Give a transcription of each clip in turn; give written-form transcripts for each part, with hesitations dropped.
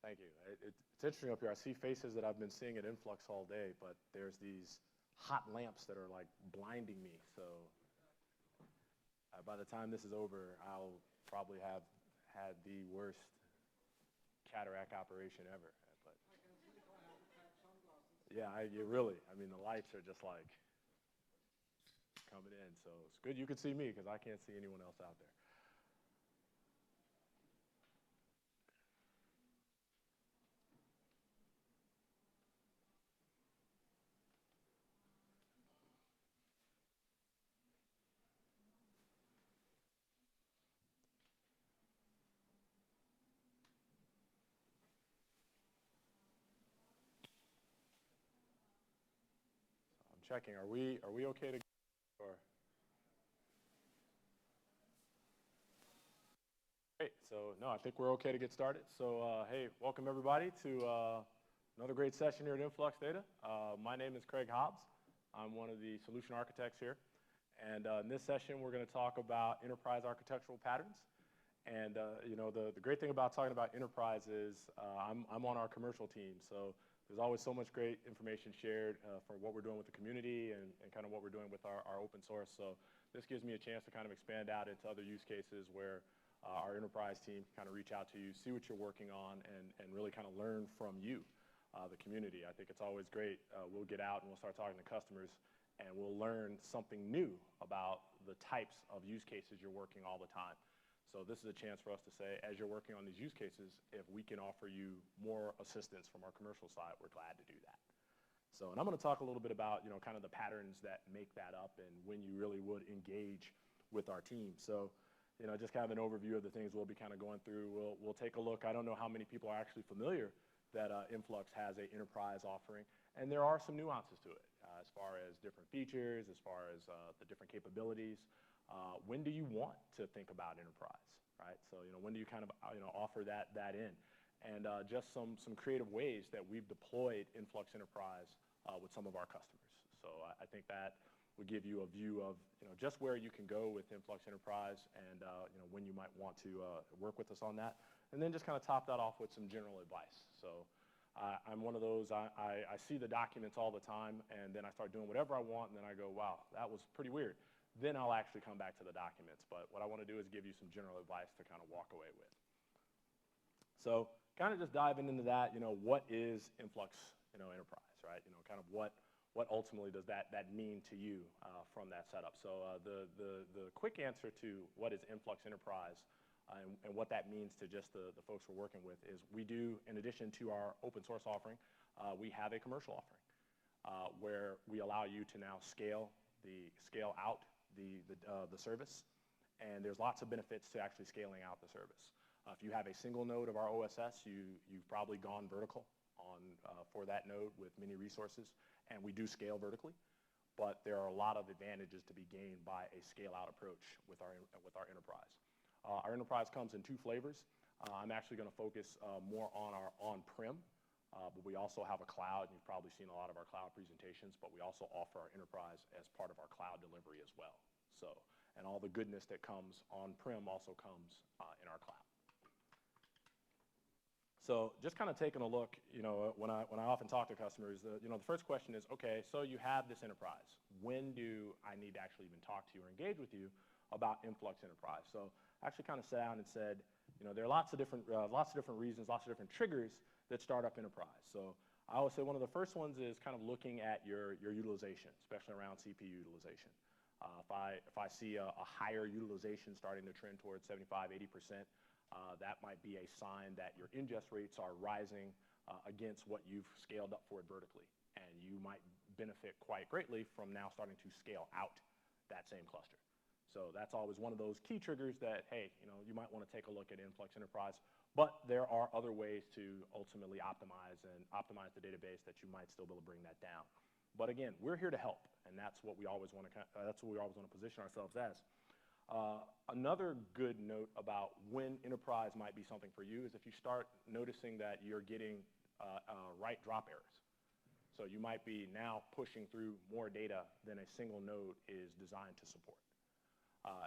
Thank you. It's interesting up here. I see faces that I've been seeing at Influx all day, but there's these hot lamps that are like blinding me. So by the time this is over, I'll probably have had the worst cataract operation ever. But yeah, you really. I mean, the lights are just like coming in. So it's good you can see me because I can't see anyone else out there. I'm checking. Are we okay to go? Or? Great. So no, I think we're okay to get started. So hey, welcome everybody to another great session here at InfluxData. My name is Craig Hobbs. I'm one of the solution architects here. And in this session, we're going to talk about enterprise architectural patterns. And you know, the great thing about talking about enterprise is I'm on our commercial team. So there's always so much great information shared for what we're doing with the community and kind of what we're doing with our open source. So this gives me a chance to kind of expand out into other use cases where our enterprise team can kind of reach out to you, see what you're working on, and really kind of learn from you, the community. I think it's always great. We'll get out and we'll start talking to customers, and we'll learn something new about the types of use cases you're working all the time. So this is a chance for us to say, as you're working on these use cases, if we can offer you more assistance from our commercial side, we're glad to do that. So, and I'm going to talk a little bit about, you know, kind of the patterns that make that up and when you really would engage with our team. So, you know, just kind of an overview of the things we'll be kind of going through. We'll take a look. I don't know how many people are actually familiar that Influx has an enterprise offering, and there are some nuances to it as far as different features, as far as the different capabilities. When do you want to think about enterprise, right? So, you know, when do you kind of, you know, offer that in? And just some creative ways that we've deployed Influx Enterprise with some of our customers. So I think that would give you a view of, you know, just where you can go with Influx Enterprise and, you know, when you might want to work with us on that. And then just kind of top that off with some general advice. So I'm one of those, I see the documents all the time, and then I start doing whatever I want, and then I go, wow, that was pretty weird. Then I'll actually come back to the documents. But what I want to do is give you some general advice to kind of walk away with. So kind of just diving into that, you know, what is Influx, you know, Enterprise, right? You know, kind of what ultimately does that mean to you from that setup? So the quick answer to what is Influx Enterprise and what that means to just the folks we're working with is we do, in addition to our open source offering, we have a commercial offering where we allow you to now scale out the service, and there's lots of benefits to actually scaling out the service. If you have a single node of our OSS, you've probably gone vertical on for that node with many resources, and we do scale vertically, but there are a lot of advantages to be gained by a scale-out approach with our enterprise. Our enterprise comes in two flavors. I'm actually going to focus more on our on-prem, but we also have a cloud. You've probably seen a lot of our cloud presentations, but we also offer our enterprise as part of our cloud delivery as well. So, and all the goodness that comes on-prem also comes in our cloud. So just kind of taking a look, you know, when I often talk to customers, you know, the first question is, okay, so you have this enterprise. When do I need to actually even talk to you or engage with you about Influx Enterprise? So I actually kind of sat down and said, you know, there are lots of different reasons, lots of different triggers that start up enterprise. So I always say one of the first ones is kind of looking at your utilization, especially around CPU utilization. If I see a higher utilization starting to trend towards 75, 80%, that might be a sign that your ingest rates are rising against what you've scaled up for it vertically. And you might benefit quite greatly from now starting to scale out that same cluster. So that's always one of those key triggers that, hey, you know, you might want to take a look at Influx Enterprise. But there are other ways to ultimately optimize the database that you might still be able to bring that down. But again, we're here to help, and that's what we always want to position ourselves as. Another good note about when enterprise might be something for you is if you start noticing that you're getting write drop errors. So you might be now pushing through more data than a single node is designed to support.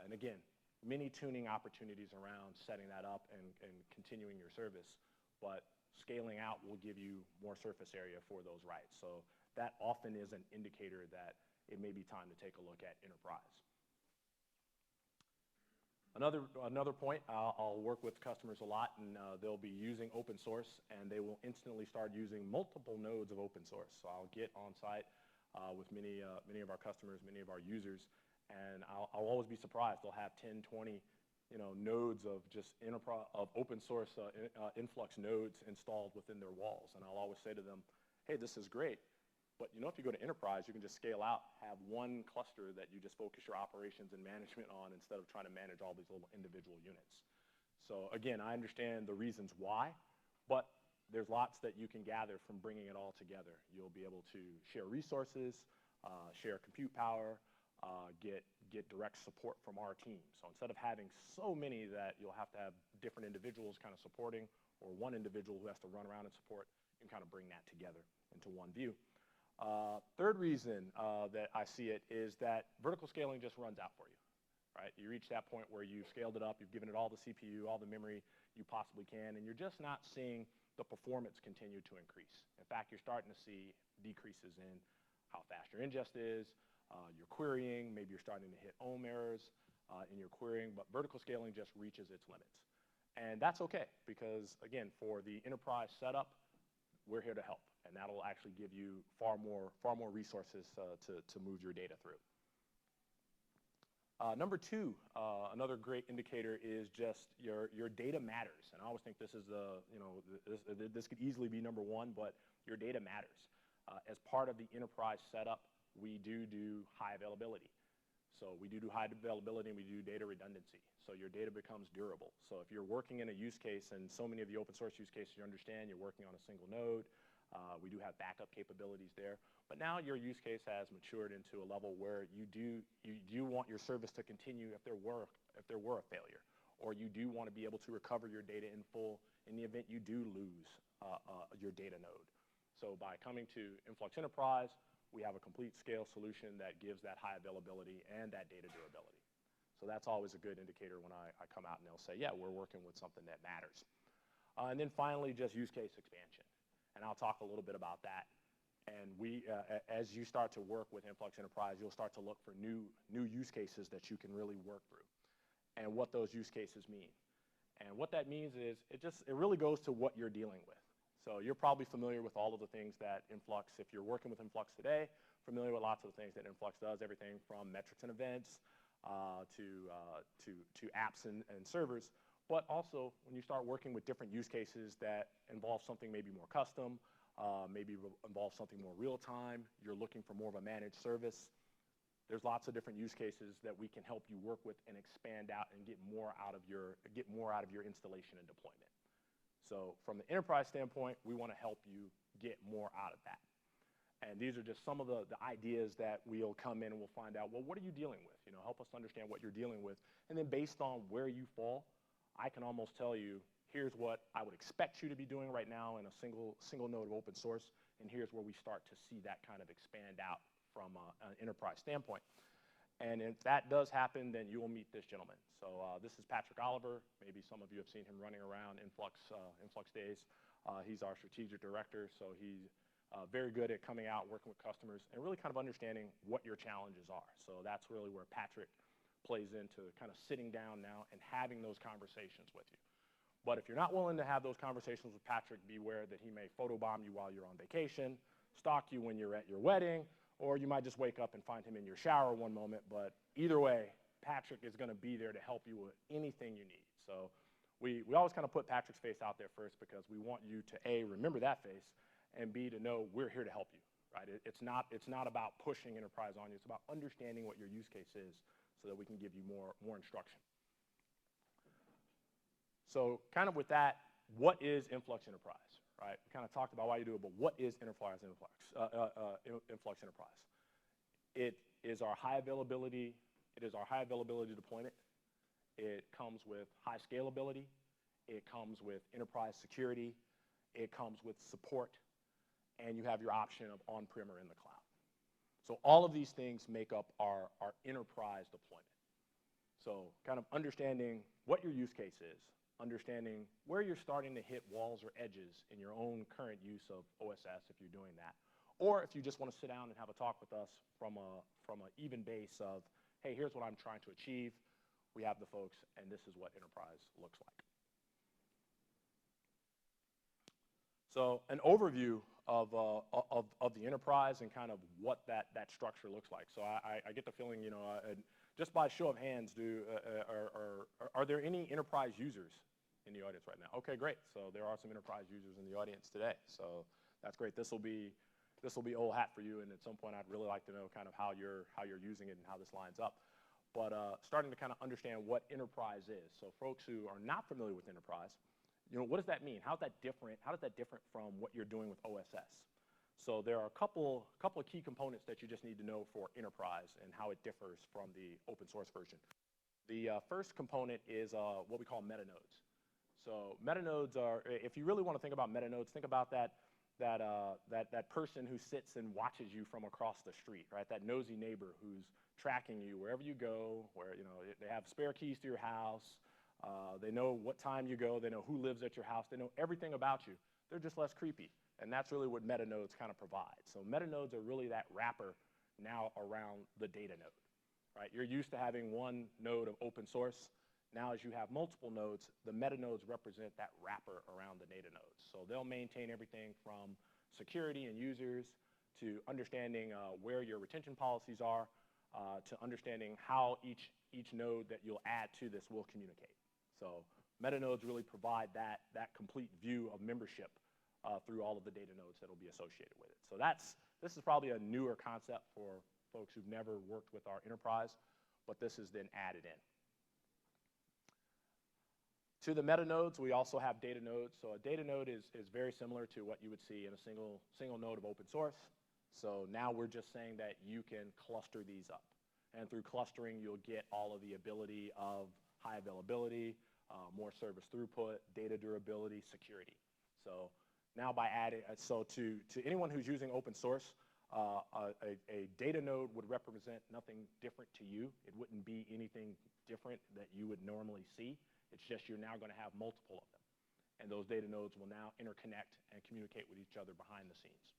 And again, many tuning opportunities around setting that up and continuing your service, but Scaling out will give you more surface area for those writes. So that often is an indicator that it may be time to take a look at enterprise. Another point, I'll work with customers a lot, and they'll be using open source, and they will instantly start using multiple nodes of open source. So I'll get on site with many of our customers, many of our users, and I'll always be surprised. They'll have 10, 20 nodes of just open source Influx nodes installed within their walls. And I'll always say to them, hey, this is great, but if you go to enterprise, you can just scale out, have one cluster that you just focus your operations and management on instead of trying to manage all these little individual units. So again, I understand the reasons why, but there's lots that you can gather from bringing it all together. You'll be able to share resources, share compute power, get direct support from our team. So instead of having so many that you'll have to have different individuals kind of supporting, or one individual who has to run around and support, you can kind of bring that together into one view. Third reason that I see it is that vertical scaling just runs out for you, right? You reach that point where you've scaled it up, you've given it all the CPU, all the memory you possibly can, and you're just not seeing the performance continue to increase. In fact, you're starting to see decreases in how fast your ingest is, your querying, maybe you're starting to hit ohm errors in your querying, but vertical scaling just reaches its limits. And that's okay, because again, for the enterprise setup, we're here to help, and that'll actually give you far more resources to move your data through. Number two, another great indicator is just your data matters, and I always think this is this could easily be number one, but your data matters. As part of the enterprise setup, we do high availability. So we do high availability, and we do data redundancy. So your data becomes durable. So if you're working in a use case, and so many of the open source use cases you understand, you're working on a single node, we do have backup capabilities there. But now your use case has matured into a level where you do want your service to continue if there were a failure, or you do want to be able to recover your data in full in the event you do lose your data node. So by coming to Influx Enterprise, we have a complete scale solution that gives that high availability and that data durability. So that's always a good indicator when I come out and they'll say, yeah, we're working with something that matters. And then finally, just use case expansion. And I'll talk a little bit about that. And as you start to work with Influx Enterprise, you'll start to look for new use cases that you can really work through and what those use cases mean. And what that means is it really goes to what you're dealing with. So you're probably familiar with all of the things that Influx, if you're working with Influx today, familiar with lots of the things that Influx does, everything from metrics and events to apps and servers. But also, when you start working with different use cases that involve something maybe more custom, maybe involve something more real-time, you're looking for more of a managed service, there's lots of different use cases that we can help you work with and expand out and get more out of your installation and deployment. So from the enterprise standpoint, we want to help you get more out of that. And these are just some of the ideas that we'll come in and we'll find out, well, what are you dealing with? Help us understand what you're dealing with. And then based on where you fall, I can almost tell you, here's what I would expect you to be doing right now in a single node of open source, and here's where we start to see that kind of expand out from an enterprise standpoint. And if that does happen, then you will meet this gentleman. So this is Patrick Oliver. Maybe some of you have seen him running around InfluxDays. He's our strategic director, so he's very good at coming out, working with customers, and really kind of understanding what your challenges are. So that's really where Patrick plays into kind of sitting down now and having those conversations with you. But if you're not willing to have those conversations with Patrick, beware that he may photobomb you while you're on vacation, stalk you when you're at your wedding, or you might just wake up and find him in your shower one moment. But either way, Patrick is going to be there to help you with anything you need. So we always kind of put Patrick's face out there first because we want you to, A, remember that face, and B, to know we're here to help you, right? It's not about pushing enterprise on you. It's about understanding what your use case is so that we can give you more instruction. So kind of with that, what is Influx Enterprise, right? We kind of talked about why you do it, but what is Influx Enterprise? It is our high availability deployment. It comes with high scalability. It comes with enterprise security. It comes with support. And you have your option of on-prem or in the cloud. So all of these things make up our enterprise deployment. So kind of understanding what your use case is, understanding where you're starting to hit walls or edges in your own current use of OSS if you're doing that. Or if you just want to sit down and have a talk with us from an even base of, hey, here's what I'm trying to achieve. We have the folks, and this is what enterprise looks like. So an overview of the enterprise and kind of what that structure looks like. So I get the feeling, you know, just by show of hands, are there any enterprise users in the audience right now? Okay, great. So there are some enterprise users in the audience today. So that's great. This will be old hat for you, and at some point I'd really like to know kind of how you're using it and how this lines up. But starting to kind of understand what enterprise is. So folks who are not familiar with enterprise, you know, what does that mean? How does that different from what you're doing with OSS? So there are a couple of key components that you just need to know for enterprise and how it differs from the open source version. The first component is what we call metanodes. So metanodes are, if you really want to think about metanodes, think about that person who sits and watches you from across the street, right? That nosy neighbor who's tracking you wherever you go, where, you know, they have spare keys to your house. They know what time you go. They know who lives at your house. They know everything about you. They're just less creepy. And that's really what metanodes kind of provide. So metanodes are really that wrapper now around the data node, right? You're used to having one node of open source. Now as you have multiple nodes, the metanodes represent that wrapper around the data nodes. So they'll maintain everything from security and users to understanding where your retention policies are, to understanding how each node that you'll add to this will communicate. So metanodes really provide that complete view of membership through all of the data nodes that will be associated with it. So this is probably a newer concept for folks who've never worked with our enterprise, but this is then added in. To the metanodes, we also have data nodes. So a data node is very similar to what you would see in a single node of open source. So now we're just saying that you can cluster these up. And through clustering, you'll get all of the ability of high availability, more service throughput, data durability, security. So now by adding, so to anyone who's using open source, a data node would represent nothing different to you. It wouldn't be anything different that you would normally see. It's just you're now going to have multiple of them. And those data nodes will now interconnect and communicate with each other behind the scenes.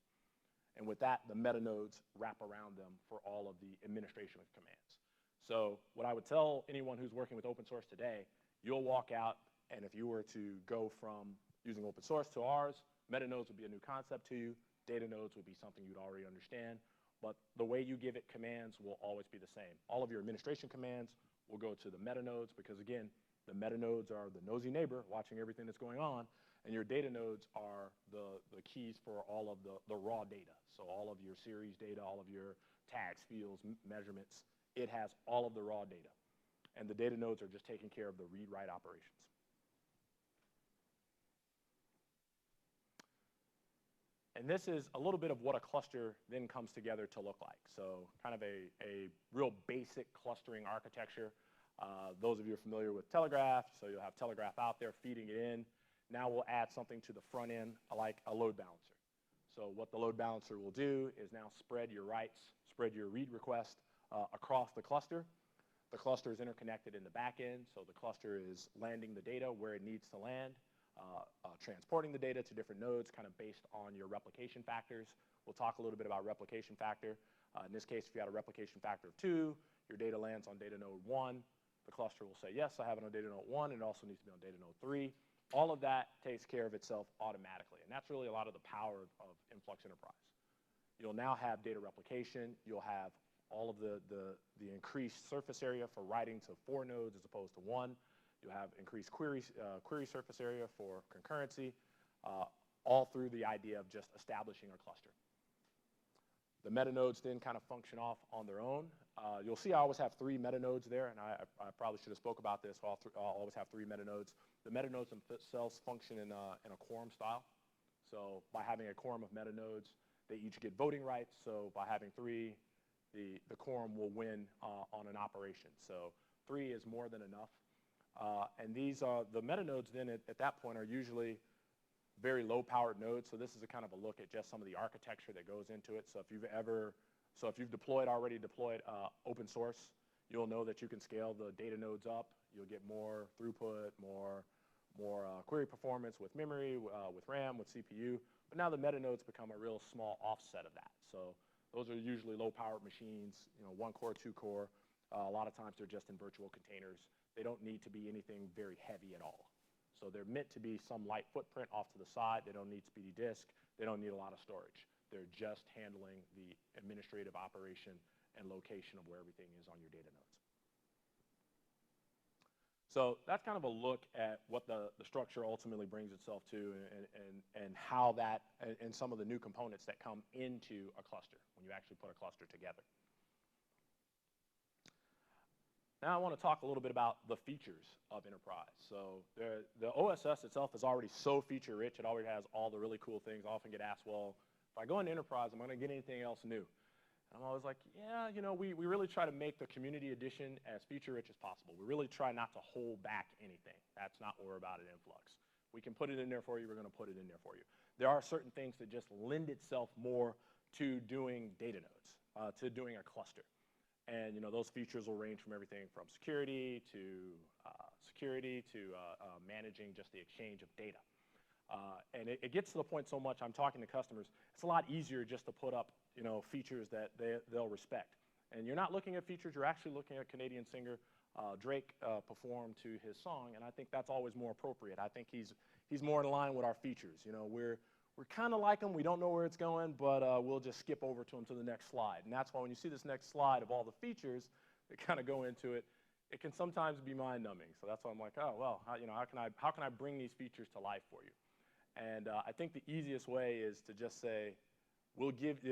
And with that, the metanodes wrap around them for all of the administration of commands. So what I would tell anyone who's working with open source today, you'll walk out, and if you were to go from using open source to ours, metanodes would be a new concept to you. Data nodes would be something you'd already understand. But the way you give it commands will always be the same. All of your administration commands will go to the metanodes because, again, the metanodes are the nosy neighbor watching everything that's going on, and your data nodes are the keys for all of the raw data. So all of your series data, all of your tags, fields, measurements, it has all of the raw data. And the data nodes are just taking care of the read-write operations. And this is a little bit of what a cluster then comes together to look like. So kind of a real basic clustering architecture. Those of you who are familiar with Telegraph, so you'll have Telegraph out there feeding it in. Now we'll add something to the front end like a load balancer. So what the load balancer will do is now spread your writes, spread your read request across the cluster. The cluster is interconnected in the back end, so the cluster is landing the data where it needs to land, transporting the data to different nodes kind of based on your replication factors. We'll talk a little bit about replication factor. In this case, if you had a replication factor of 2, your data lands on data node 1. The cluster will say, yes, I have it on data node 1, and it also needs to be on data node 3. All of that takes care of itself automatically, and that's really a lot of the power of Influx Enterprise. You'll now have data replication. You'll have all of the increased surface area for writing to 4 nodes as opposed to 1. You'll have increased query surface area for concurrency, all through the idea of just establishing a cluster. The metanodes then kind of function off on their own. You'll see I always have 3 metanodes there, and I probably should have spoke about this. I'll always have 3 metanodes. The metanodes themselves function in a quorum style. So by having a quorum of metanodes, they each get voting rights. So by having 3, the quorum will win on an operation. So 3 is more than enough. And these are the metanodes then at that point are usually very low-powered nodes. So this is a kind of a look at just some of the architecture that goes into it. So if you've already deployed open source, you'll know that you can scale the data nodes up. You'll get more throughput, more query performance with memory, with RAM, with CPU. But now the meta nodes become a real small offset of that. So those are usually low-powered machines, 1 core, 2 core. A lot of times they're just in virtual containers. They don't need to be anything very heavy at all. So they're meant to be some light footprint off to the side. They don't need speedy disk. They don't need a lot of storage. They're just handling the administrative operation and location of where everything is on your data nodes. So that's kind of a look at what the structure ultimately brings itself to and how that, and some of the new components that come into a cluster when you actually put a cluster together. Now I want to talk a little bit about the features of Enterprise. So the OSS itself is already so feature rich. It already has all the really cool things. I often get asked, well, if I go into Enterprise, am I going to get anything else new? And I'm always like, yeah, we really try to make the community edition as feature rich as possible. We really try not to hold back anything. That's not what we're about at Influx. We can put it in there for you. We're going to put it in there for you. There are certain things that just lend itself more to doing data nodes, to doing a cluster. And those features will range from everything from security to managing just the exchange of data. And it gets to the point so much, I'm talking to customers, it's a lot easier just to put up features that they'll respect. And you're not looking at features, you're actually looking at Canadian singer Drake perform to his song, and I think that's always more appropriate. I think he's more in line with our features. We're kind of like him, we don't know where it's going, but we'll just skip over to him to the next slide. And that's why when you see this next slide of all the features that kind of go into it, it can sometimes be mind-numbing. So that's why I'm like, oh, well, how can I bring these features to life for you? And I think the easiest way is to just say,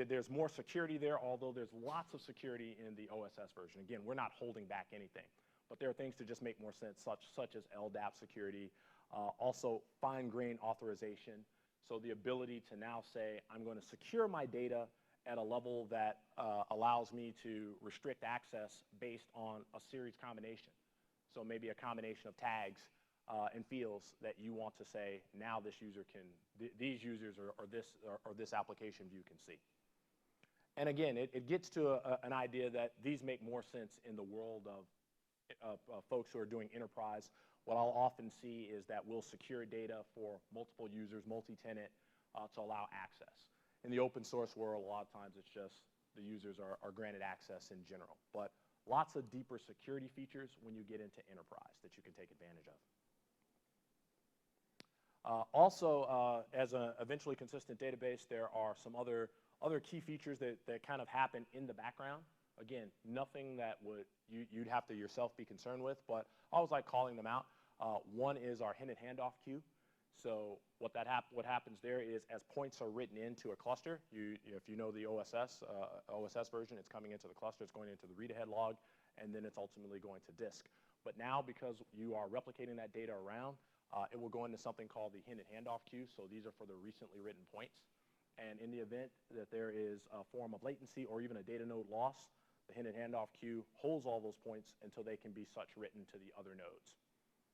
there's more security there, although there's lots of security in the OSS version. Again, we're not holding back anything. But there are things to just make more sense, such as LDAP security, also fine-grained authorization. So the ability to now say, I'm going to secure my data at a level that allows me to restrict access based on a series combination. So maybe a combination of tags and fields that you want to say, now this user these users or this application view can see. And again, it gets to an idea that these make more sense in the world of folks who are doing enterprise. What I'll often see is that we'll secure data for multiple users, multi-tenant, to allow access. In the open source world, a lot of times it's just the users are granted access in general. But lots of deeper security features when you get into enterprise that you can take advantage of. Also, as an eventually consistent database, there are some other key features that kind of happen in the background. Again, nothing that you'd have to yourself be concerned with, but I always like calling them out. One is our hinted handoff queue. So what happens there is as points are written into a cluster, if you know the OSS version, it's coming into the cluster, it's going into the read-ahead log, and then it's ultimately going to disk. But now, because you are replicating that data around, it will go into something called the hinted handoff queue. So these are for the recently written points. And in the event that there is a form of latency or even a data node loss, the hinted handoff queue holds all those points until they can be such written to the other nodes.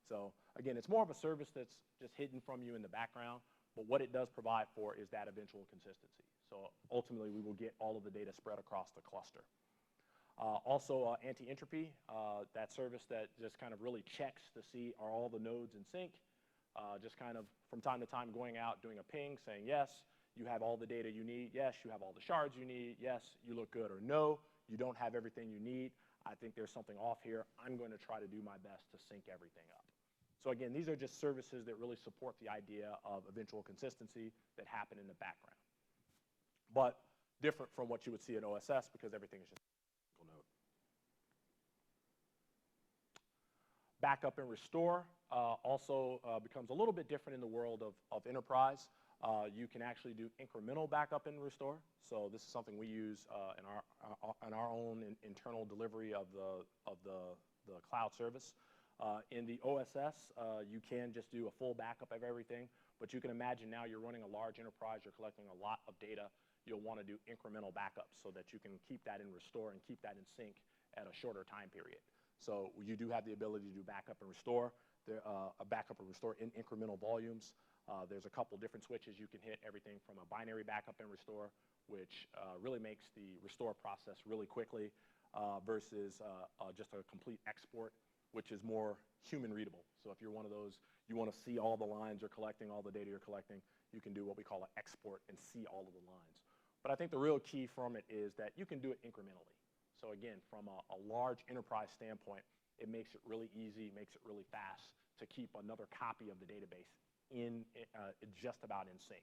So again, it's more of a service that's just hidden from you in the background, but what it does provide for is that eventual consistency. So ultimately, we will get all of the data spread across the cluster. Also, anti-entropy, that service that just kind of really checks to see are all the nodes in sync, just kind of from time to time going out, doing a ping, saying, yes, you have all the data you need, yes, you have all the shards you need, yes, you look good, or no, you don't have everything you need. I think there's something off here. I'm going to try to do my best to sync everything up. So again, these are just services that really support the idea of eventual consistency that happen in the background. But different from what you would see at OSS because everything is just a single node. Backup and restore also becomes a little bit different in the world of enterprise. You can actually do incremental backup and restore. So this is something we use in our own internal delivery of the cloud service. In the OSS, you can just do a full backup of everything, but you can imagine now you're running a large enterprise, you're collecting a lot of data, you'll want to do incremental backups so that you can keep that in restore and keep that in sync at a shorter time period. So you do have the ability to do backup and restore, a backup and restore in incremental volumes. There's a couple different switches you can hit, everything from a binary backup and restore, which really makes the restore process really quickly, versus just a complete export. which is more human readable. So if you're one of those, you want to see all the lines you're collecting, all the data you're collecting, you can do what we call an export and see all of the lines. But I think the real key from it is that you can do it incrementally. So again, from a large enterprise standpoint, it makes it really easy, makes it really fast to keep another copy of the database in just about in sync.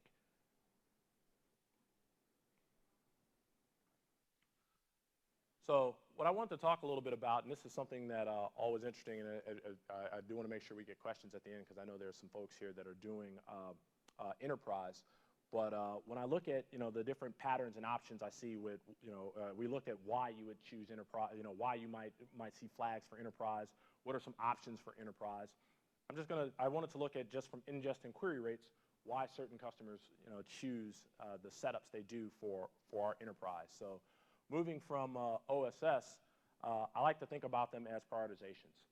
So what I want to talk a little bit about, and this is something that always interesting, and I do want to make sure we get questions at the end because I know there's some folks here that are doing enterprise. But when I look at the different patterns and options I see with we looked at why you would choose enterprise, why you might see flags for enterprise. What are some options for enterprise? I wanted to look at just from ingest and query rates why certain customers choose the setups they do for our enterprise. So moving from OSS, I like to think about them as prioritizations.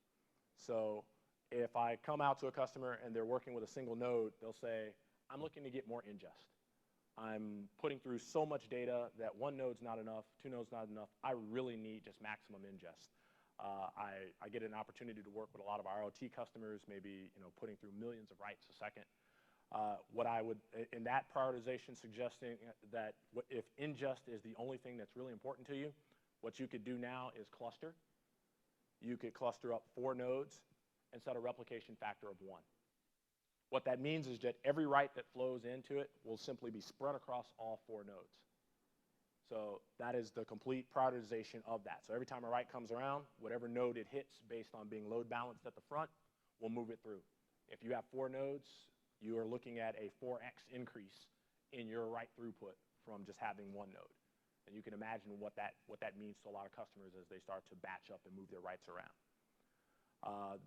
So if I come out to a customer and they're working with a single node, they'll say, I'm looking to get more ingest. I'm putting through so much data that one node's not enough, two nodes not enough. I really need just maximum ingest. I get an opportunity to work with a lot of IoT customers, maybe putting through millions of writes a second. What I would, in that prioritization, suggesting that if ingest is the only thing that's really important to you, what you could do now is cluster. You could cluster up 4 nodes and set a replication factor of 1. What that means is that every write that flows into it will simply be spread across all 4 nodes. So that is the complete prioritization of that. So every time a write comes around, whatever node it hits based on being load balanced at the front, we'll move it through. If you have 4 nodes, you are looking at a 4x increase in your write throughput from just having 1 node. And you can imagine what that means to a lot of customers as they start to batch up and move their writes around.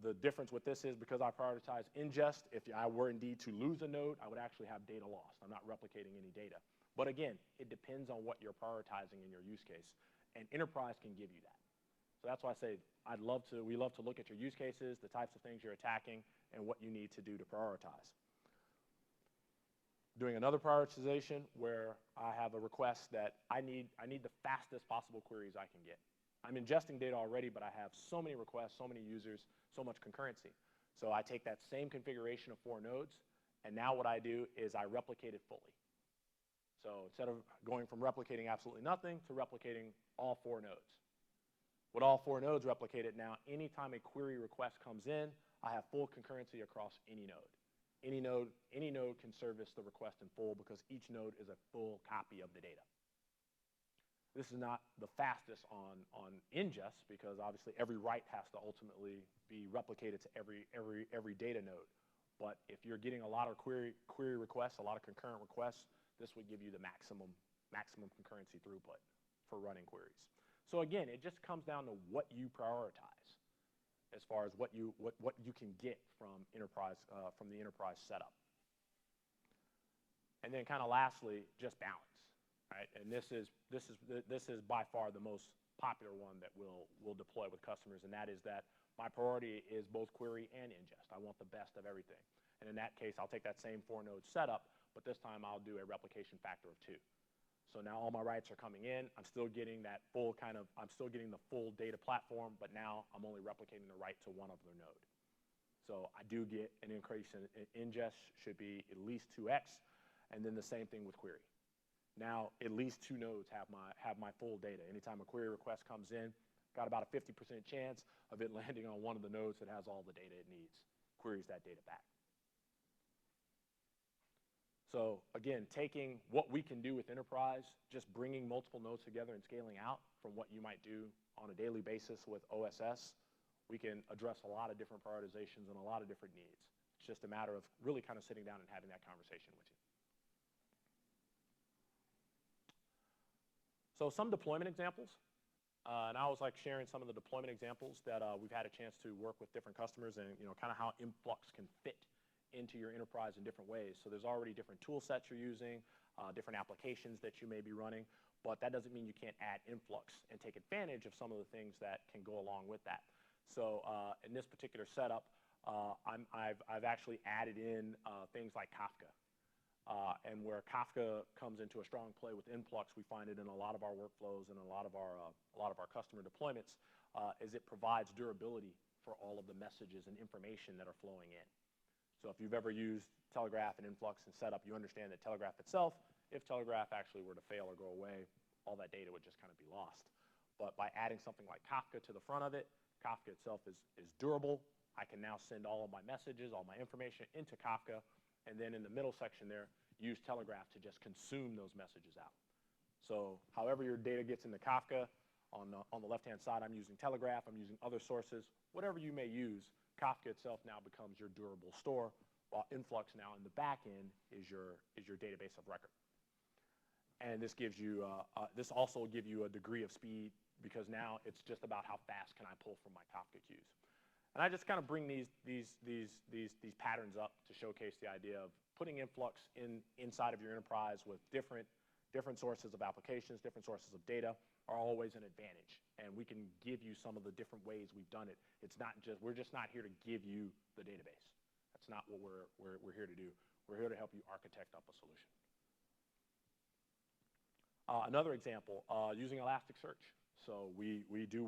The difference with this is because I prioritize ingest, if I were indeed to lose a node, I would actually have data lost. I'm not replicating any data. But again, it depends on what you're prioritizing in your use case. And enterprise can give you that. So that's why I say we love to look at your use cases, the types of things you're attacking, and what you need to do to prioritize. Doing another prioritization where I have a request that I need the fastest possible queries I can get. I'm ingesting data already, but I have so many requests, so many users, so much concurrency. So I take that same configuration of 4 nodes, and now what I do is I replicate it fully. So instead of going from replicating absolutely nothing to replicating all 4 nodes. With all 4 nodes replicated now, anytime a query request comes in, I have full concurrency across any node. Any node can service the request in full because each node is a full copy of the data. This is not the fastest on ingest because obviously every write has to ultimately be replicated to every data node. But if you're getting a lot of query requests, a lot of concurrent requests, this would give you the maximum concurrency throughput for running queries. So again, it just comes down to what you prioritize as far as what you can get from the enterprise setup. And then kind of lastly, just balance. Right? And this is by far the most popular one that we'll deploy with customers, and that is that my priority is both query and ingest. I want the best of everything. And in that case, I'll take that same 4-node setup, but this time I'll do a replication factor of 2. So now all my writes are coming in. I'm still getting the full data platform, but now I'm only replicating the write to one other node. So I do get an increase in ingest, should be at least 2x, and then the same thing with query. Now, at least 2 nodes have my full data. Anytime a query request comes in, got about a 50% chance of it landing on one of the nodes that has all the data it needs, queries that data back. So again, taking what we can do with enterprise, just bringing multiple nodes together and scaling out from what you might do on a daily basis with OSS, we can address a lot of different prioritizations and a lot of different needs. It's just a matter of really kind of sitting down and having that conversation with you. So some deployment examples, and I always like sharing some of the deployment examples that we've had a chance to work with different customers and kind of how Influx can fit into your enterprise in different ways. So there's already different tool sets you're using, different applications that you may be running, but that doesn't mean you can't add Influx and take advantage of some of the things that can go along with that. So in this particular setup, I've actually added in things like Kafka. And where Kafka comes into a strong play with Influx, we find it in a lot of our workflows and a lot of our customer deployments, is it provides durability for all of the messages and information that are flowing in. So if you've ever used Telegraph and Influx and setup, you understand that Telegraph itself, if Telegraph actually were to fail or go away, all that data would just kind of be lost. But by adding something like Kafka to the front of it, Kafka itself is durable. I can now send all of my messages, all my information into Kafka, and then in the middle section there, use Telegraph to just consume those messages out. So however your data gets into Kafka, on the left-hand side, I'm using Telegraph, I'm using other sources. Whatever you may use, Kafka itself now becomes your durable store, while Influx now in the back end is your database of record. And this gives you, this also will give you a degree of speed, because now it's just about how fast can I pull from my Kafka queues. And I just kind of bring these patterns up to showcase the idea of putting Influx inside of your enterprise with different sources of applications, different sources of data are always an advantage. And we can give you some of the different ways we've done it. It's not just, we're just not here to give you the database. That's not what we're here to do. We're here to help you architect up a solution. Another example, using Elasticsearch. So we do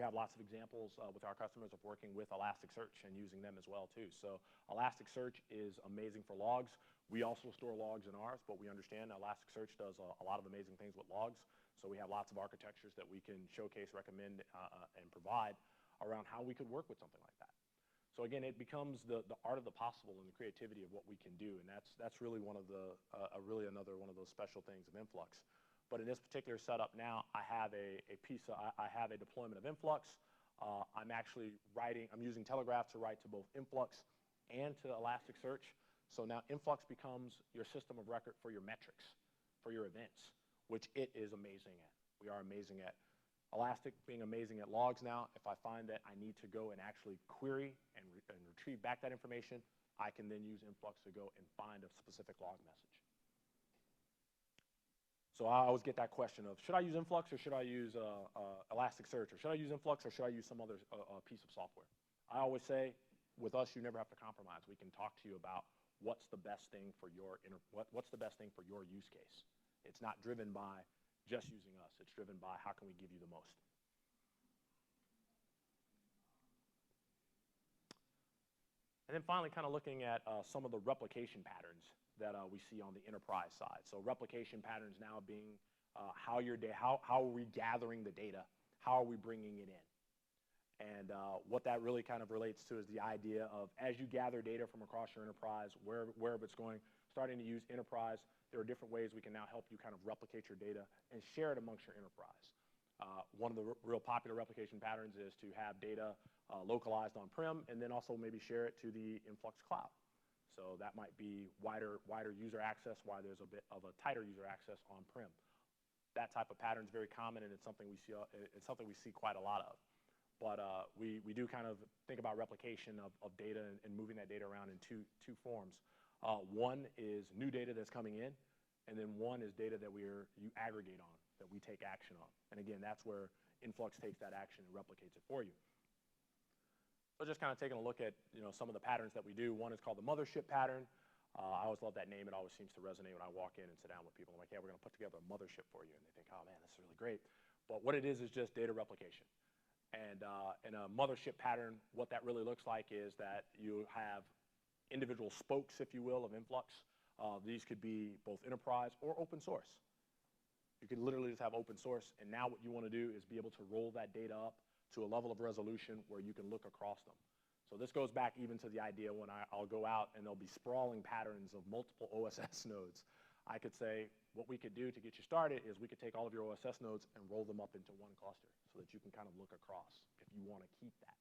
have lots of examples with our customers of working with Elasticsearch and using them as well too. So Elasticsearch is amazing for logs. We also store logs in ours, but we understand Elasticsearch does a lot of amazing things with logs. So we have lots of architectures that we can showcase, recommend, and provide around how we could work with something like that. So again, it becomes the art of the possible and the creativity of what we can do, and that's really one of the really another one of those special things of Influx. But in this particular setup now, I have I have a deployment of Influx. I'm using Telegraph to write to both Influx and to Elasticsearch. So now Influx becomes your system of record for your metrics, for your events, which it is amazing at. We are amazing at. Elastic being amazing at logs now, if I find that I need to go and actually query and retrieve back that information, I can then use Influx to go and find a specific log message. So I always get that question of, should I use Influx or should I use Elasticsearch, or should I use Influx or should I use some other piece of software? I always say, with us, you never have to compromise. We can talk to you about what's the best thing for your use case. It's not driven by just using us. It's driven by how can we give you the most. And then finally, kind of looking at some of the replication patterns that we see on the enterprise side. So replication patterns now being how are we gathering the data? How are we bringing it in? And what that really kind of relates to is the idea of, as you gather data from across your enterprise, wherever it's going, starting to use enterprise, there are different ways we can now help you kind of replicate your data and share it amongst your enterprise. One of the real popular replication patterns is to have data localized on-prem and then also maybe share it to the Influx cloud. So that might be wider user access, while there's a bit of a tighter user access on-prem. That type of pattern is very common, and it's something we see quite a lot of. But we do kind of think about replication of data and moving that data around in two forms. One is new data that's coming in, and then one is data that you aggregate on, that we take action on. And again, that's where Influx takes that action and replicates it for you. So just kind of taking a look at some of the patterns that we do. One is called the mothership pattern. I always love that name. It always seems to resonate when I walk in and sit down with people. I'm like, yeah, we're going to put together a mothership for you. And they think, oh, man, this is really great. But what it is just data replication. And in a mothership pattern, what that really looks like is that you have individual spokes, if you will, of Influx. These could be both enterprise or open source. You could literally just have open source, and now what you want to do is be able to roll that data up to a level of resolution where you can look across them. So this goes back even to the idea when I'll go out and there'll be sprawling patterns of multiple OSS nodes. I could say, what we could do to get you started is we could take all of your OSS nodes and roll them up into one cluster so that you can kind of look across if you want to keep that.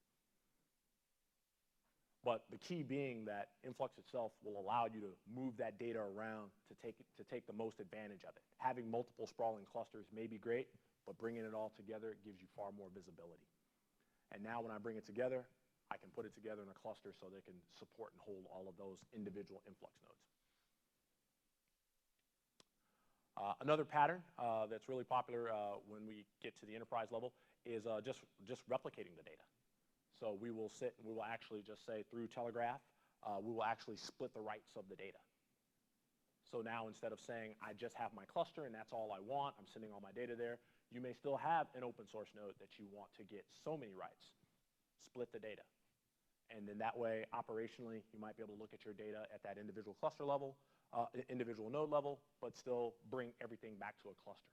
But the key being that Influx itself will allow you to move that data around to take the most advantage of it. Having multiple sprawling clusters may be great, but bringing it all together gives you far more visibility. And now when I bring it together, I can put it together in a cluster so they can support and hold all of those individual Influx nodes. Another pattern that's really popular when we get to the enterprise level is just replicating the data. So we will sit and we will actually just say through Telegraph, we will actually split the writes of the data. So now instead of saying I just have my cluster and that's all I want, I'm sending all my data there, you may still have an open source node that you want to get so many writes. split the data. And then that way, operationally, you might be able to look at your data at that individual cluster level, individual node level, but still bring everything back to a cluster.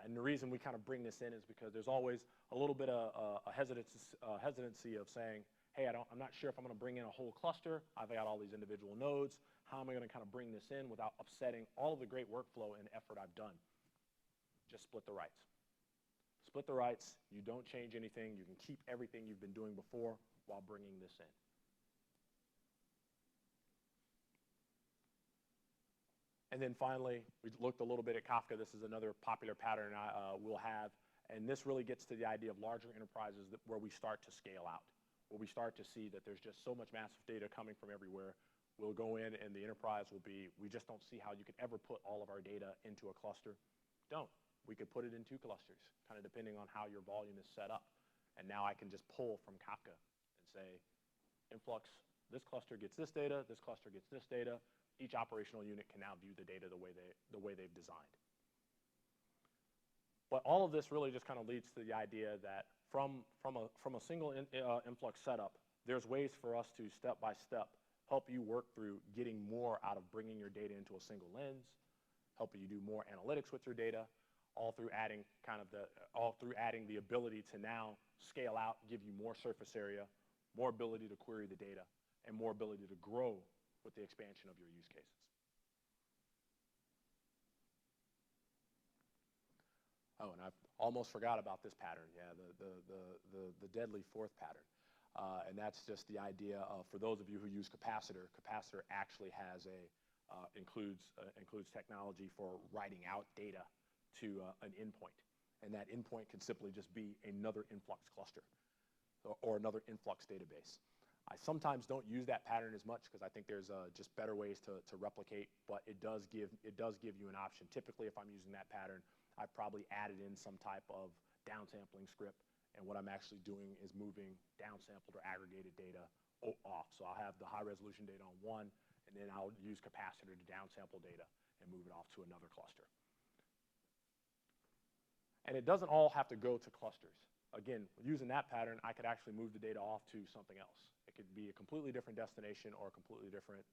And the reason we kind of bring this in is because there's always a little bit of a hesitancy of saying, hey, I'm not sure if I'm going to bring in a whole cluster. I've got all these individual nodes. How am I going to kind of bring this in without upsetting all of the great workflow and effort I've done? Just split the rights. Split the rights. You don't change anything. You can keep everything you've been doing before while bringing this in. And then finally, we looked a little bit at Kafka. This is another popular pattern we'll have. And this really gets to the idea of larger enterprises where we start to scale out, where we start to see that there's just so much massive data coming from everywhere. We'll go in and the enterprise will be, we just don't see how you could ever put all of our data into a cluster. Don't. We could put it in 2 clusters, kind of depending on how your volume is set up. And now I can just pull from Kafka and say, Influx, this cluster gets this data, this cluster gets this data. Each operational unit can now view the data the way they've designed. But all of this really just kind of leads to the idea that from a single Influx setup, there's ways for us to step by step help you work through getting more out of bringing your data into a single lens, helping you do more analytics with your data, all through adding the ability to now scale out, give you more surface area, more ability to query the data, and more ability to grow with the expansion of your use cases. Oh, and I almost forgot about this pattern. Yeah, the deadly fourth pattern. And that's just the idea of, for those of you who use Capacitor, Capacitor actually has includes technology for writing out data to an endpoint. And that endpoint can simply just be another Influx cluster or another Influx database. I sometimes don't use that pattern as much because I think there's just better ways to replicate, but it does give you an option. Typically, if I'm using that pattern, I've probably added in some type of downsampling script, and what I'm actually doing is moving downsampled or aggregated data off. So I'll have the high-resolution data on one, and then I'll use Capacitor to downsample data and move it off to another cluster. And it doesn't all have to go to clusters. Again, using that pattern, I could actually move the data off to something else. It could be a completely different destination or a completely different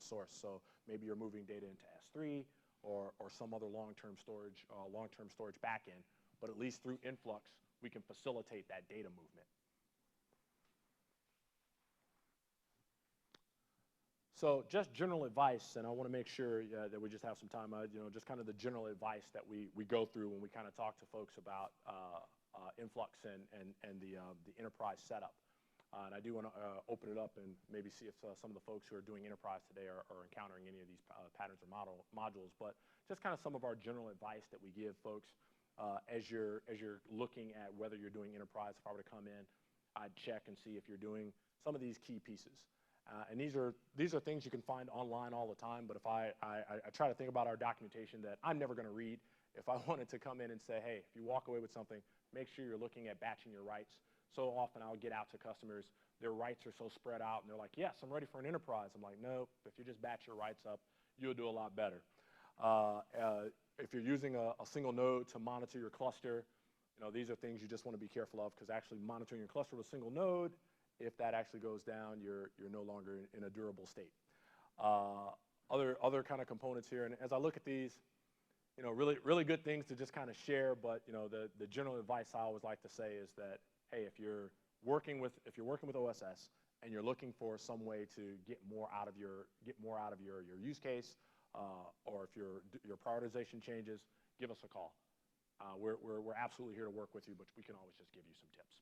source. So maybe you're moving data into S3 or some other long-term storage backend, but at least through Influx, we can facilitate that data movement. So just general advice, and I want to make sure that we just have some time, just kind of the general advice that we go through when we kind of talk to folks about Influx and the enterprise setup. And I do want to open it up and maybe see if some of the folks who are doing enterprise today are encountering any of these patterns or modules. But just kind of some of our general advice that we give folks as you're looking at whether you're doing enterprise. If I were to come in, I'd check and see if you're doing some of these key pieces. And these are things you can find online all the time. But if I try to think about our documentation that I'm never going to read, if I wanted to come in and say, hey, if you walk away with something, make sure you're looking at batching your writes. So often I'll get out to customers, their writes are so spread out, and they're like, yes, I'm ready for an enterprise. I'm like, no, if you just batch your writes up, you'll do a lot better. If you're using a single node to monitor your cluster, these are things you just want to be careful of, because actually monitoring your cluster with a single node, if that actually goes down, you're no longer in a durable state. Other kind of components here, and as I look at these, really good things to just kind of share, but the general advice I always like to say is that, hey, if you're working with OSS and you're looking for some way to get more out of your use case, or if your prioritization changes, give us a call. We're absolutely here to work with you, but we can always just give you some tips.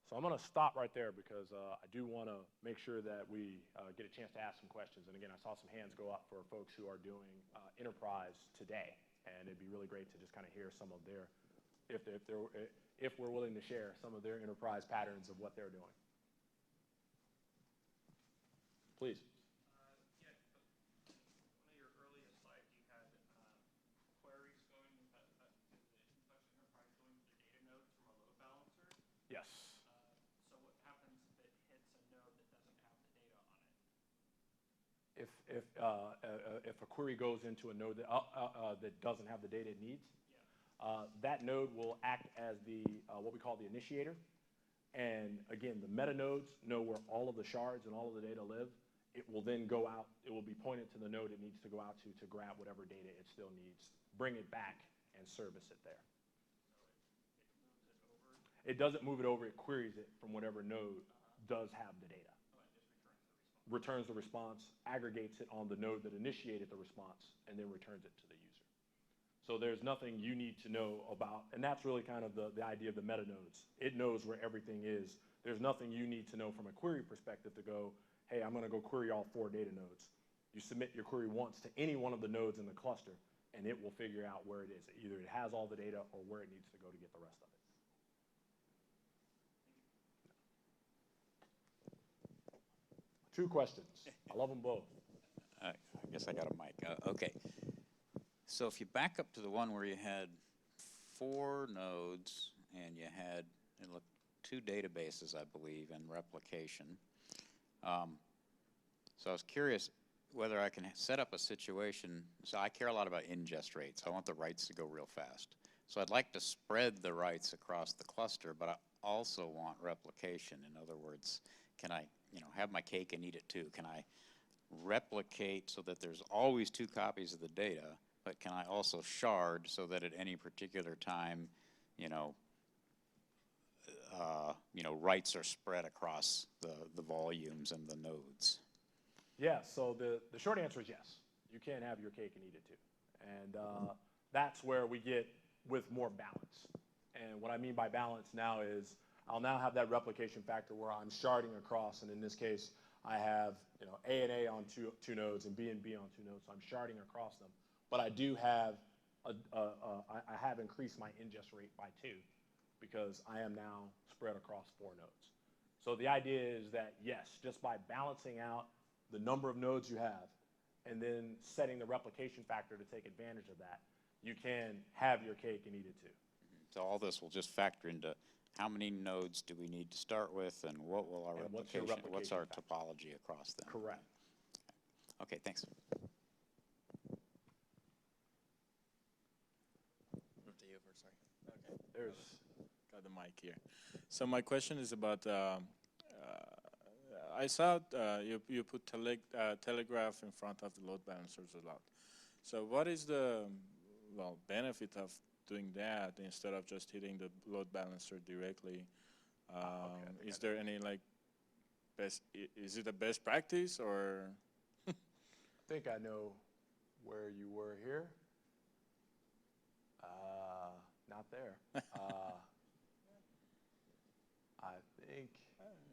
So I'm going to stop right there because I do want to make sure that we get a chance to ask some questions. And again, I saw some hands go up for folks who are doing enterprise today, and it'd be really great to just kind of hear some of their, if we're willing to share some of their enterprise patterns of what they're doing. Please. Yes. So what happens if it hits a node that doesn't have the data on it? If a query goes into a node that doesn't have the data it needs, yeah. That node will act as the what we call the initiator. And again, the meta nodes know where all of the shards and all of the data live. It will then go out, it will be pointed to the node it needs to go out to grab whatever data it still needs, bring it back, and service it there. It doesn't move it over, it queries it from whatever node does have the data. Returns the response, aggregates it on the node that initiated the response, and then returns it to the user. So there's nothing you need to know about, and that's really kind of the idea of the meta nodes. It knows where everything is. There's nothing you need to know from a query perspective to go, hey, I'm going to go query all 4 data nodes. You submit your query once to any one of the nodes in the cluster, and it will figure out where it is. Either it has all the data or where it needs to go to get the rest of it. 2 questions. I love them both. I guess I got a mic. Okay. So if you back up to the one where you had 4 nodes and you had 2 databases, I believe, and replication. So I was curious whether I can set up a situation. So I care a lot about ingest rates. I want the writes to go real fast. So I'd like to spread the writes across the cluster, but I also want replication. In other words, can I have my cake and eat it too? Can I replicate so that there's always 2 copies of the data, but can I also shard so that at any particular time, writes are spread across the volumes and the nodes? Yeah, so the short answer is yes. You can have your cake and eat it too. And that's where we get with more balance. And what I mean by balance now is I'll now have that replication factor where I'm sharding across, and in this case, I have A and A on two nodes and B on 2 nodes, so I'm sharding across them. But I do have, I have increased my ingest rate by 2 because I am now spread across 4 nodes. So the idea is that, yes, just by balancing out the number of nodes you have and then setting the replication factor to take advantage of that, you can have your cake and eat it too. So all this will just factor into how many nodes do we need to start with, and what will our what's our topology across them? Correct. Okay, thanks. Okay. There's Got the mic here. So my question is about, I saw you put Telegraph in front of the load balancers a lot. So what is the benefit of doing that instead of just hitting the load balancer directly? Is there any is it a best practice, or? I think I know where you were here. Not there. I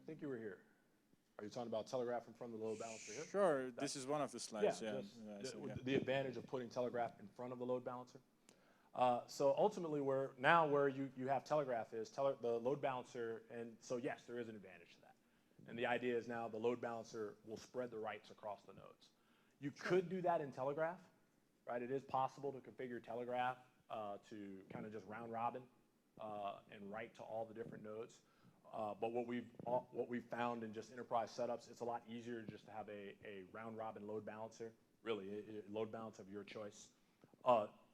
think you were here. Are you talking about Telegraph in front of the load balancer here? Sure, this is one of the slides. Yeah, Yeah. the advantage of putting Telegraph in front of the load balancer. So ultimately, where you have Telegraph is the load balancer, and so yes, there is an advantage to that. And the idea is now the load balancer will spread the writes across the nodes. You could do that in Telegraph, right? It is possible to configure Telegraph to kind of just round robin and write to all the different nodes. But what we've found in just enterprise setups, it's a lot easier just to have a round robin load balancer, really load balance of your choice,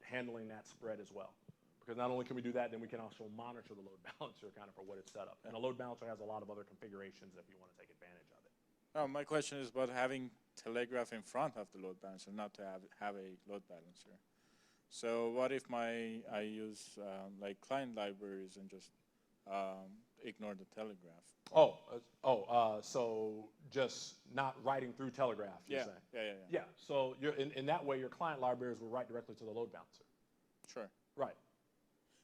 handling that spread as well. Because not only can we do that, then we can also monitor the load balancer kind of for what it's set up. And a load balancer has a lot of other configurations if you want to take advantage of it. Oh, my question is about having Telegraph in front of the load balancer, not to have a load balancer. So what if I use client libraries and just ignore the Telegraph? So just not writing through Telegraph, you're saying? Yeah, so in that way, your client libraries will write directly to the load balancer. Sure. Right.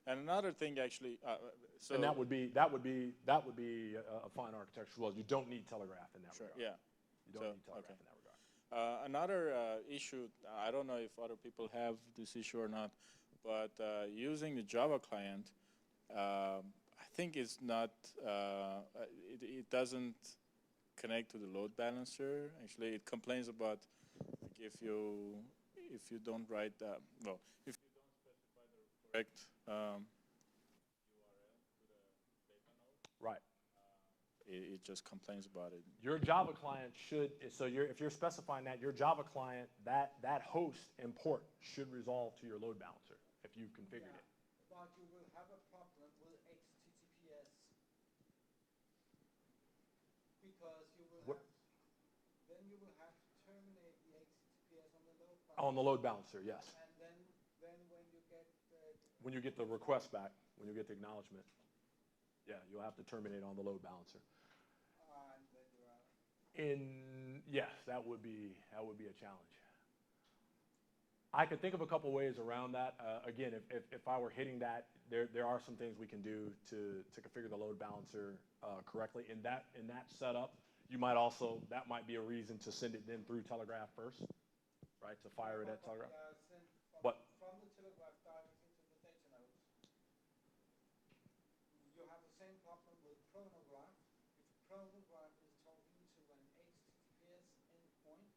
And another thing, actually, and that would be a fine architecture as well. You don't need Telegraph in that regard. Yeah. You don't need Telegraph in that regard. Another issue, I don't know if other people have this issue or not, but using the Java client, I think it's not, it doesn't connect to the load balancer. Actually, it complains about if you don't write, if you don't specify the correct URL to the data node. Right. It just complains about it. Your Java client should, so if you're specifying that, your Java client, that host and port should resolve to your load balancer if you've configured it. but you will have a problem with HTTPS because you will What- have, then you will have to terminate the HTTPS on the load balancer. On the load balancer, yes. And then When you get the request back, when you get the acknowledgement, yeah, you'll have to terminate on the load balancer. and then you are, Yes, that would be a challenge. I could think of a couple ways around that. Again, if I were hitting that, there are some things we can do to configure the load balancer correctly. In that setup, you might also, that might be a reason to send it then through Telegraph first, right? To fire it at Telegraph. sent What? from the Telegraph directly to the data nodes. You have the same problem with chronograph. If chronograph is talking to an HTTPS endpoint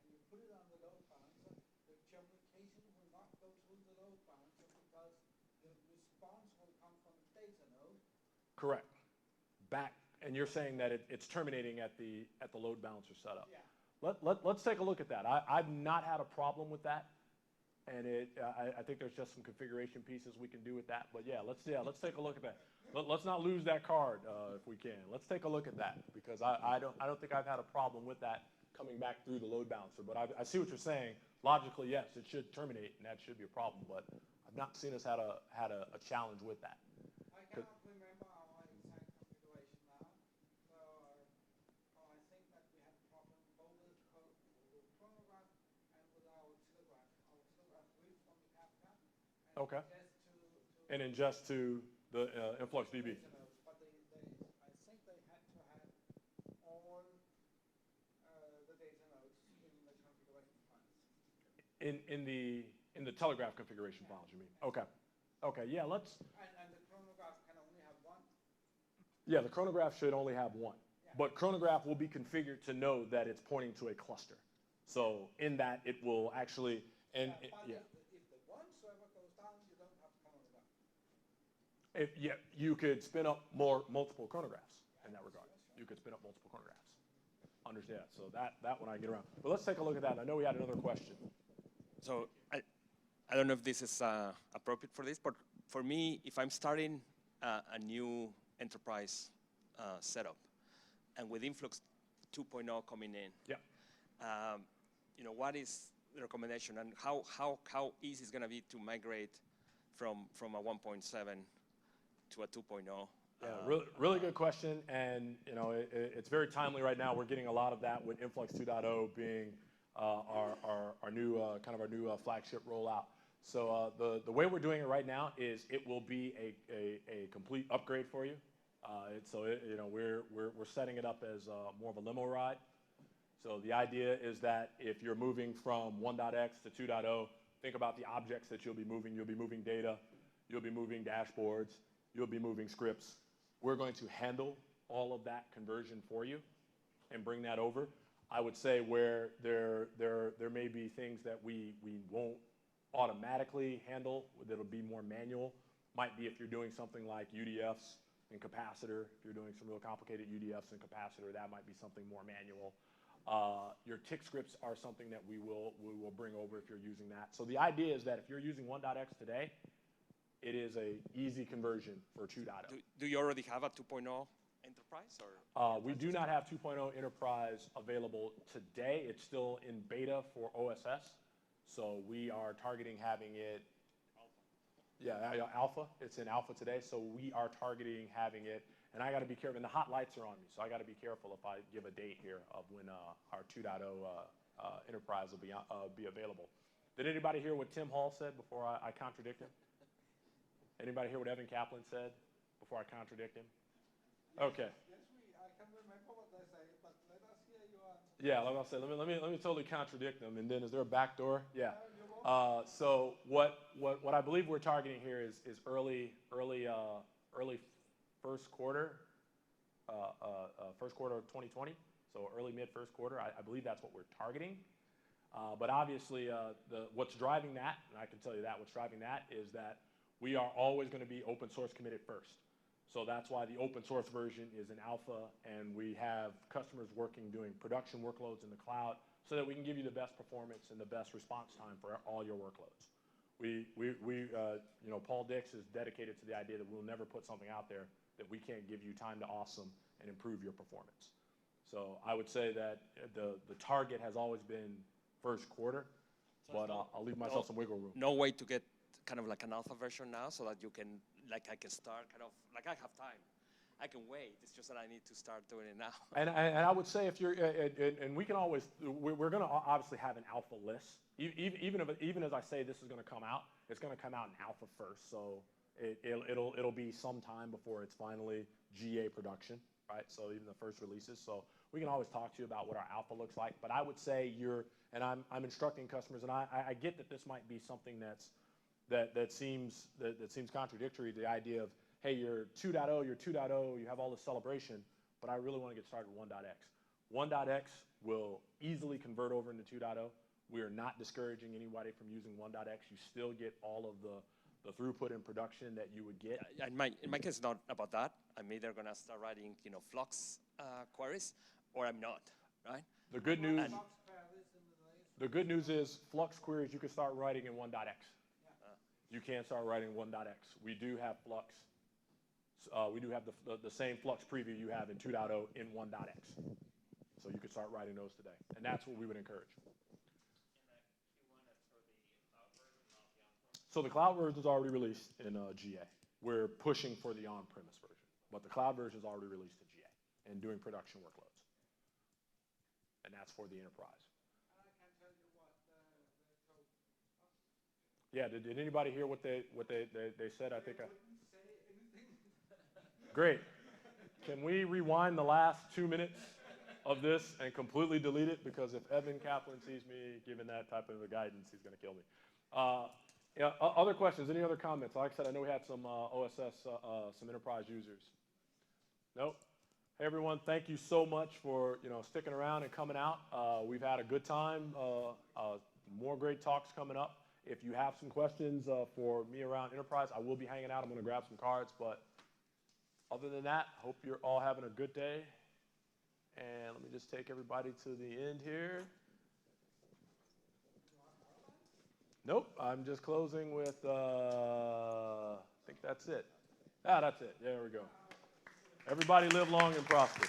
and you put it on the load balancer, the communication will not go through the load balancer because the response will come from the data node. Correct. And you're saying that it's terminating at the load balancer setup. Yeah. Let's take a look at that. I've not had a problem with that, and I think there's just some configuration pieces we can do with that. But yeah, let's take a look at that. Let's not lose that card if we can. Let's take a look at that because I don't think I've had a problem with that coming back through the load balancer. But I see what you're saying. Logically, yes, it should terminate, and that should be a problem. But I've not seen us had a challenge with that. I cannot remember our exact configuration now, so I think that we have a problem both with chronograph and with our telegraph. Our telegraph reads from the Kafka and Okay. and ingest to the InfluxDB. data nodes, but I think they had to have all the data nodes in the configuration files. In the Telegraph configuration files, you mean? Okay. Okay. Yeah. And the chronograph can only have one. Yeah, the chronograph should only have one, Yeah. but chronograph will be configured to know that it's pointing to a cluster. So in that, it will actually But yeah. if the one server goes down, you don't have chronograph. Yeah, you could spin up multiple chronographs in that regard. You could spin up multiple chronographs. Understand? So that one I get around. But let's take a look at that. I know we had another question. So I don't know if this is appropriate for this, but for me, if I'm starting a new enterprise setup, and with Influx 2.0 coming in, Yeah. What is the recommendation, and how easy is going to be to migrate from a 1.7 to a 2.0? Yeah, really good question, and it's very timely right now. We're getting a lot of that with Influx 2.0 being our new flagship rollout. So the way we're doing it right now is it will be a complete upgrade for you. We're setting it up as more of a limo ride. So the idea is that if you're moving from 1.x to 2.0, think about the objects that you'll be moving. You'll be moving data, you'll be moving dashboards, you'll be moving scripts. We're going to handle all of that conversion for you and bring that over. I would say where there may be things that we won't automatically handle, that'll be more manual, might be if you're doing something like UDFs and capacitor. If you're doing some real complicated UDFs and capacitor, that might be something more manual. Your tick scripts are something that we will bring over if you're using that. So the idea is that if you're using 1.x today, it is a easy conversion for 2.0. Do you already have a 2.0 enterprise? Or We do not have 2.0 Enterprise available today. It's still in beta for OSS. So we are targeting having it. Alpha. It's in alpha today. So we are targeting having it. And I got to be careful. And the hot lights are on me. So I got to be careful if I give a date here of when our 2.0 Enterprise will be available. Did anybody hear what Tim Hall said before I contradict him? Anybody hear what Evan Kaplan said before I contradict him? Okay. Yes, I can remember what they say, but let us hear your answer. Yeah, like I said, let me totally contradict them. And then is there a back door? Yeah. So what I believe we're targeting here is early first quarter of 2020. So early mid first quarter. I believe that's what we're targeting. But obviously, what's driving that, and I can tell you that, what's driving that is that we are always going to be open source committed first. So that's why the open source version is in alpha, and we have customers doing production workloads in the cloud so that we can give you the best performance and the best response time for all your workloads. Paul Dix is dedicated to the idea that we'll never put something out there that we can't give you time to awesome and improve your performance. So I would say that the target has always been first quarter, but I'll leave myself some wiggle room. No way to get kind of like an alpha version now so that you can, like I can start kind of, like I have time. I can wait, it's just that I need to start doing it now. And I would say if you're, and we can always, we're gonna obviously have an alpha list. Even as I say this is gonna come out, it's gonna come out in alpha first, so it'll be some time before it's finally GA production, right? So even the first releases, so we can always talk to you about what our alpha looks like, but I would say and I'm instructing customers, and I get that this might be something that seems contradictory to the idea of, hey, you're 2.0, you have all this celebration, but I really want to get started with 1.x. 1.x will easily convert over into 2.0. We are not discouraging anybody from using 1.x. You still get all of the throughput in production that you would get. In my case, it's not about that. I'm either going to start writing, Flux queries, or I'm not, right? The good news is Flux queries you can start writing in 1.x. You can't start writing 1.x. We do have Flux. We do have the same Flux preview you have in 2.0 in 1.x. So you can start writing those today. And that's what we would encourage. So the cloud version is already released in GA. We're pushing for the on-premise version, but the cloud version is already released in GA and doing production workloads. And that's for the enterprise. And I can tell you what Yeah, did anybody hear what they said? I think wouldn't say anything. Great. Can we rewind the last 2 minutes of this and completely delete it? Because if Evan Kaplan sees me giving that type of a guidance, he's going to kill me. Other questions? Any other comments? Like I said, I know we had some OSS, some enterprise users. Nope. Hey everyone, thank you so much for sticking around and coming out. We've had a good time. More great talks coming up. If you have some questions for me around enterprise, I will be hanging out. I'm going to grab some cards, but other than that, hope you're all having a good day. And let me just take everybody to the end here. Nope, I'm just closing with, I think that's it. That's it. There we go. Everybody live long and prosper.